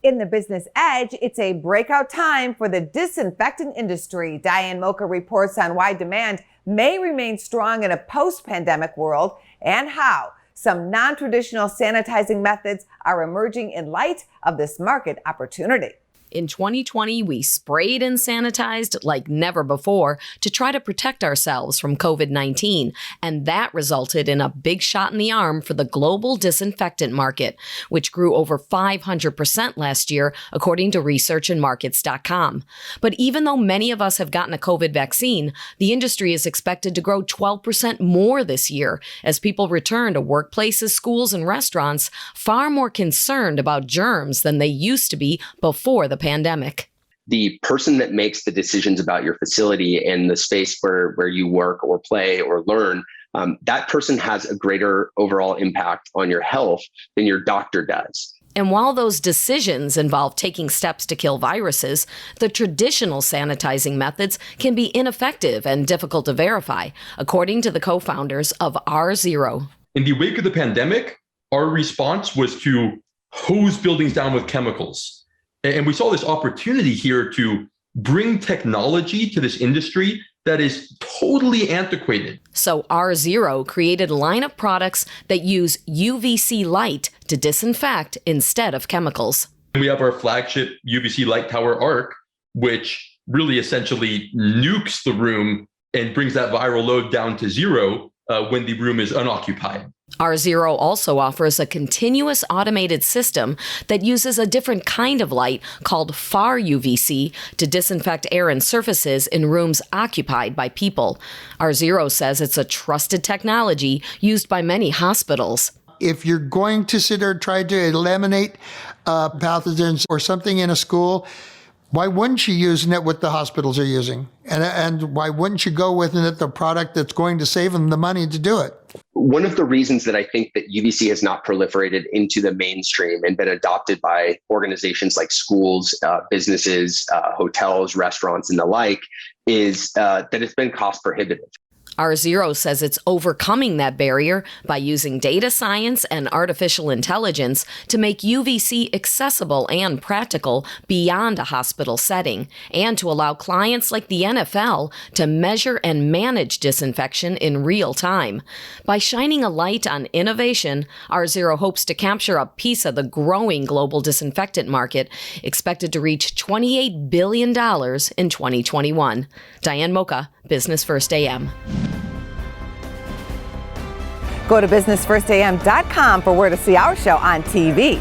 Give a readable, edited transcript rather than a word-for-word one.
In the Business Edge, it's a breakout time for the disinfectant industry. Diane Moca reports on why demand may remain strong in a post-pandemic world and how some non-traditional sanitizing methods are emerging in light of this market opportunity. In 2020, we sprayed and sanitized like never before to try to protect ourselves from COVID-19, and that resulted in a big shot in the arm for the global disinfectant market, which grew over 500% last year, according to researchandmarkets.com. But even though many of us have gotten a COVID vaccine, the industry is expected to grow 12% more this year as people return to workplaces, schools, and restaurants far more concerned about germs than they used to be before the pandemic. The person that makes the decisions about your facility and the space where you work or play or learn, that person has a greater overall impact on your health than your doctor does. And while those decisions involve taking steps to kill viruses, the traditional sanitizing methods can be ineffective and difficult to verify, according to the co-founders of R0. In the wake of the pandemic, our response was to hose buildings down with chemicals. And we saw this opportunity here to bring technology to this industry that is totally antiquated. So R0 created a line of products that use UVC light to disinfect instead of chemicals. We have our flagship UVC light tower ARC, which really essentially nukes the room and brings that viral load down to zero when the room is unoccupied. R0 also offers a continuous automated system that uses a different kind of light called far UVC to disinfect air and surfaces in rooms occupied by people. R0 says it's a trusted technology used by many hospitals. If you're going to sit there and try to eliminate pathogens or something in a school, why wouldn't you use what the hospitals are using? And why wouldn't you go with the product that's going to save them the money to do it? One of the reasons that I think that UVC has not proliferated into the mainstream and been adopted by organizations like schools, businesses, hotels, restaurants, and the like is that it's been cost prohibitive. R0 says it's overcoming that barrier by using data science and artificial intelligence to make UVC accessible and practical beyond a hospital setting, and to allow clients like the NFL to measure and manage disinfection in real time. By shining a light on innovation, R0 hopes to capture a piece of the growing global disinfectant market, expected to reach $28 billion in 2021. Diane Moca, Business First AM. Go to businessfirstam.com for where to see our show on TV.